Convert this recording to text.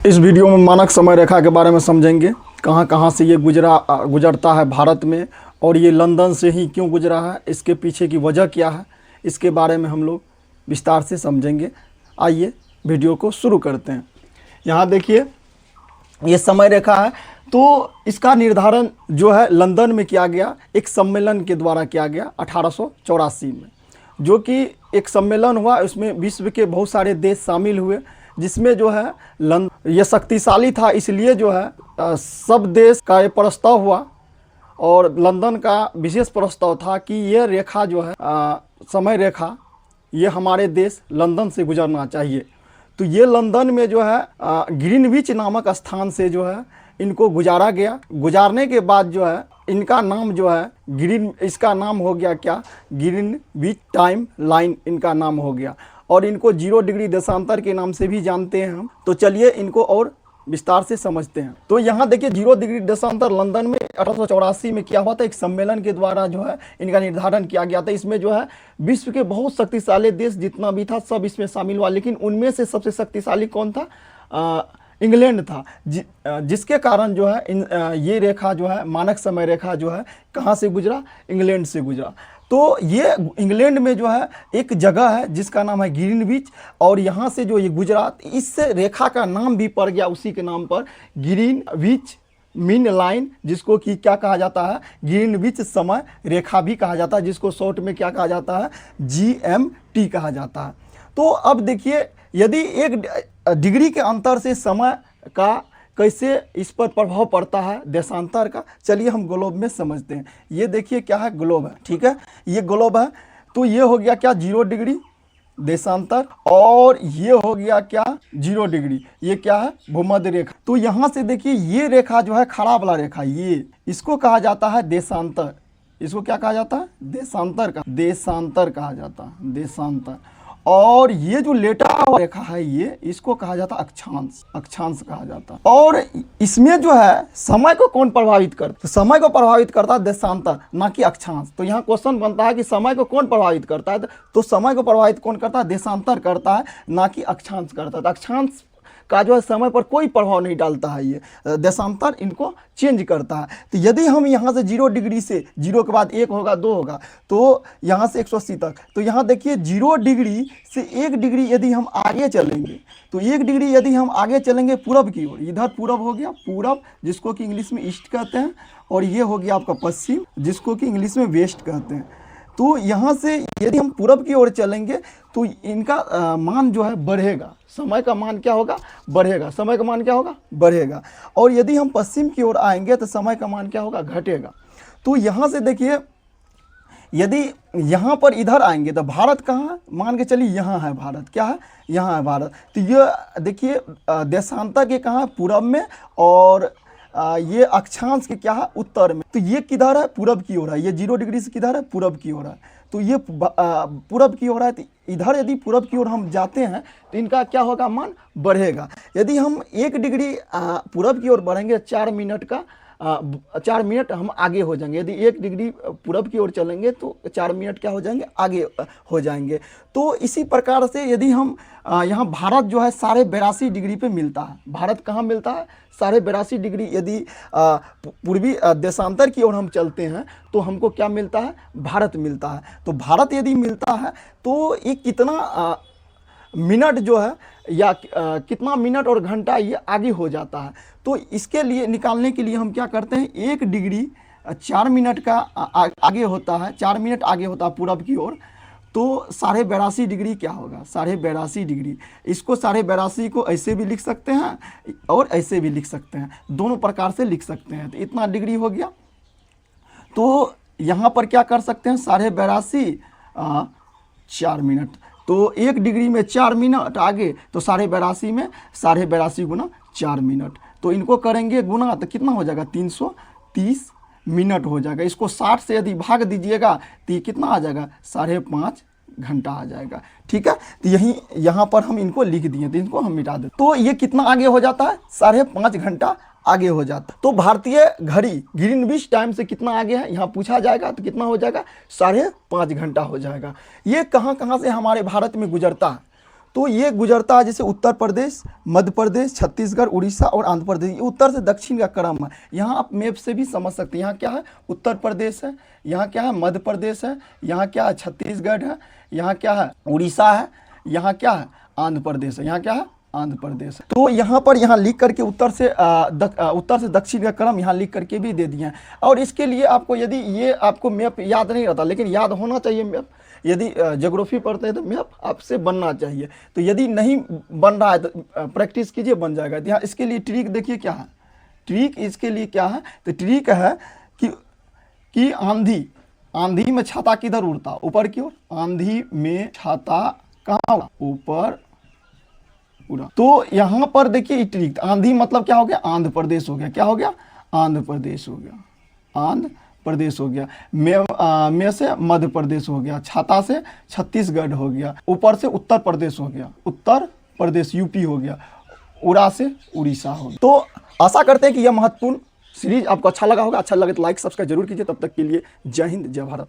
इस वीडियो में मानक समय रेखा के बारे में समझेंगे, कहाँ कहाँ से ये गुजरता है भारत में, और ये लंदन से ही क्यों गुजरा है, इसके पीछे की वजह क्या है, इसके बारे में हम लोग विस्तार से समझेंगे। आइए वीडियो को शुरू करते हैं। यहाँ देखिए ये समय रेखा है, तो इसका निर्धारण जो है लंदन में किया गया, एक सम्मेलन के द्वारा किया गया 1884 में, जो कि एक सम्मेलन हुआ। उसमें विश्व के बहुत सारे देश शामिल हुए, जिसमें जो है ये शक्तिशाली था, इसलिए जो है सब देश का ये प्रस्ताव हुआ, और लंदन का विशेष प्रस्ताव था कि ये रेखा जो है समय रेखा, ये हमारे देश लंदन से गुजरना चाहिए। तो ये लंदन में जो है ग्रीनविच नामक स्थान से जो है इनको गुजारा गया। गुजारने के बाद जो है इनका नाम जो है इसका नाम हो गया क्या, ग्रीनविच टाइम लाइन इनका नाम हो गया, और इनको 0 डिग्री देशांतर के नाम से भी जानते हैं हम। तो चलिए इनको और विस्तार से समझते हैं। तो यहाँ देखिए 0 डिग्री देशांतर लंदन में 1884 में क्या हुआ था, एक सम्मेलन के द्वारा जो है इनका निर्धारण किया गया था। इसमें जो है विश्व के बहुत शक्तिशाली देश जितना भी था सब इसमें शामिल हुआ, लेकिन उनमें से सबसे शक्तिशाली कौन था, इंग्लैंड था, जिसके कारण जो है ये रेखा जो है मानक समय रेखा जो है कहाँ से गुजरा, इंग्लैंड से गुजरा। तो ये इंग्लैंड में जो है एक जगह है जिसका नाम है ग्रीनविच, और यहाँ से जो ये गुजरा, इस रेखा का नाम भी पड़ गया उसी के नाम पर, ग्रीनविच मीन लाइन, जिसको कि क्या कहा जाता है, ग्रीनविच समय रेखा भी कहा जाता है, जिसको शॉर्ट में क्या कहा जाता है, GMT कहा जाता है। तो अब देखिए यदि 1 डिग्री के अंतर से समय का कैसे इस पर प्रभाव पड़ता है देशांतर का, चलिए हम ग्लोब में समझते हैं। ये देखिए क्या है, ग्लोब है, ठीक है, ये ग्लोब है। तो ये हो गया क्या, 0 डिग्री देशांतर, और ये हो गया क्या, 0 डिग्री, ये क्या है, भूमध्य रेखा। तो यहाँ से देखिए ये रेखा जो है खड़ा वाला रेखा, ये इसको कहा जाता है देशांतर। इसको क्या कहा जाता है, देशांतर कहा जाता है, देशांतर। और ये जो लेटा हुआ रेखा है ये, इसको कहा जाता है अक्षांश कहा जाता है। और इसमें जो है समय को कौन प्रभावित करता है, तो समय को प्रभावित करता है देशांतर, ना कि अक्षांश। तो यहाँ क्वेश्चन बनता है कि समय को कौन प्रभावित करता है, तो समय को प्रभावित कौन करता है, देशांतर करता है, ना कि अक्षांश करता है। तो अक्षांश का जो है समय पर कोई प्रभाव नहीं डालता है, ये देशांतर इनको चेंज करता है। तो यदि हम यहाँ से 0 डिग्री से, 0 के बाद 1 होगा, 2 होगा, तो यहाँ से 180 तक, तो यहाँ देखिए 0 डिग्री से 1 डिग्री यदि हम आगे चलेंगे, तो 1 डिग्री यदि हम आगे चलेंगे पूरब की ओर, इधर पूरब हो गया, पूरब जिसको कि इंग्लिश में ईस्ट कहते हैं, और ये हो गया आपका पश्चिम जिसको कि इंग्लिश में वेस्ट कहते हैं। तो यहाँ से यदि हम पूरब की ओर चलेंगे तो इनका मान जो है बढ़ेगा, समय का मान क्या होगा, बढ़ेगा, समय का मान क्या होगा, बढ़ेगा। और यदि हम पश्चिम की ओर आएंगे तो समय का मान क्या होगा, घटेगा। तो यहाँ से देखिए यदि यहाँ पर इधर आएंगे तो भारत कहाँ, मान के चलिए यहाँ है भारत, क्या है, यहाँ है भारत। तो ये देखिए देशांतर के कहाँ, पूरब में, और ये अक्षांश के क्या है, उत्तर में। तो ये किधर है, पूरब की ओर है, ये 0 डिग्री से किधर है, पूरब की ओर है। तो ये पूरब की ओर है, तो इधर यदि पूरब की ओर हम जाते हैं तो इनका क्या होगा, मान बढ़ेगा। यदि हम 1 डिग्री पूरब की ओर बढ़ेंगे, 4 मिनट का 4 मिनट हम आगे हो जाएंगे। यदि 1 डिग्री पूरब की ओर चलेंगे तो 4 मिनट क्या हो जाएंगे, आगे हो जाएंगे। तो इसी प्रकार से यदि हम यहाँ भारत जो है 82.5 डिग्री पे मिलता है, भारत कहाँ मिलता है, 82.5 डिग्री। यदि पूर्वी देशांतर की ओर हम चलते हैं तो हमको क्या मिलता है, भारत मिलता है। तो भारत यदि मिलता है तो ये कितना मिनट जो है, या कितना मिनट और घंटा ये आगे हो जाता है। तो इसके लिए निकालने के लिए हम क्या करते हैं, 1 डिग्री 4 मिनट का आगे होता है, 4 मिनट आगे होता है पूरब की ओर, तो 82.5 डिग्री क्या होगा, 82.5 डिग्री। इसको 82.5 को ऐसे भी लिख सकते हैं और ऐसे भी लिख सकते हैं, दोनों प्रकार से लिख सकते हैं। तो इतना डिग्री हो गया। तो यहाँ पर क्या कर सकते हैं, 82.5 4 मिनट, तो 1 डिग्री में 4 मिनट आगे, तो 82.5 में 82.5 गुना 4 मिनट, तो इनको करेंगे गुना तो कितना हो जाएगा, 330 मिनट हो जाएगा। इसको 60 से यदि भाग दीजिएगा तो ये कितना आ जाएगा, 5.5 घंटा आ जाएगा, ठीक है। तो यहाँ पर हम इनको लिख दिए, तो इनको हम मिटा देते। तो ये कितना आगे हो जाता है, 5.5 घंटा आगे हो जाता। तो भारतीय घड़ी ग्रीनविच टाइम से कितना आगे है, यहाँ पूछा जाएगा तो कितना हो जाएगा, 5.5 घंटा हो जाएगा। ये कहाँ कहाँ से हमारे भारत में गुजरता है, तो ये गुजरता है जैसे उत्तर प्रदेश, मध्य प्रदेश, छत्तीसगढ़, उड़ीसा और आंध्र प्रदेश। ये उत्तर से दक्षिण का क्रम है। यहाँ आप मैप से भी समझ सकते हैं। यहाँ क्या है, उत्तर प्रदेश है, यहाँ क्या है, मध्य प्रदेश है, यहाँ क्या है, छत्तीसगढ़ है, यहाँ क्या है, उड़ीसा है, यहाँ क्या है, आंध्र प्रदेश है, यहाँ क्या है, आंध्र प्रदेश है। तो यहाँ पर यहाँ लिख करके उत्तर से दक्षिण का क्रम यहाँ लिख करके भी दे दिए हैं। और इसके लिए आपको, यदि ये आपको मैप याद नहीं रहता, लेकिन याद होना चाहिए मैप। यदि ज्योग्राफी पढ़ते हैं तो मैप आपसे बनना चाहिए। तो यदि नहीं बन रहा है तो प्रैक्टिस कीजिए, बन जाएगा। यहाँ इसके लिए ट्रिक देखिए क्या है, ट्रिक इसके लिए क्या है, तो ट्रिक है कि आंधी में छाता किधर उड़ता, ऊपर की ओर। आंधी में छाता कहाँ, ऊपर उड़ा। तो यहाँ पर देखिए ट्रिक, आंधी मतलब क्या हो गया, आंध्र प्रदेश हो गया। क्या हो गया, आंध्र प्रदेश हो गया, आंध्र प्रदेश हो गया। में से मध्य प्रदेश हो गया, छाता से छत्तीसगढ़ हो गया, ऊपर से उत्तर प्रदेश हो गया, उत्तर प्रदेश यूपी हो गया, उड़ा से उड़ीसा हो गया। तो आशा करते हैं कि यह महत्वपूर्ण सीरीज आपको अच्छा लगा होगा। अच्छा लगे तो लाइक सब्सक्राइब जरूर कीजिए। तब तक के लिए जय हिंद, जय भारत।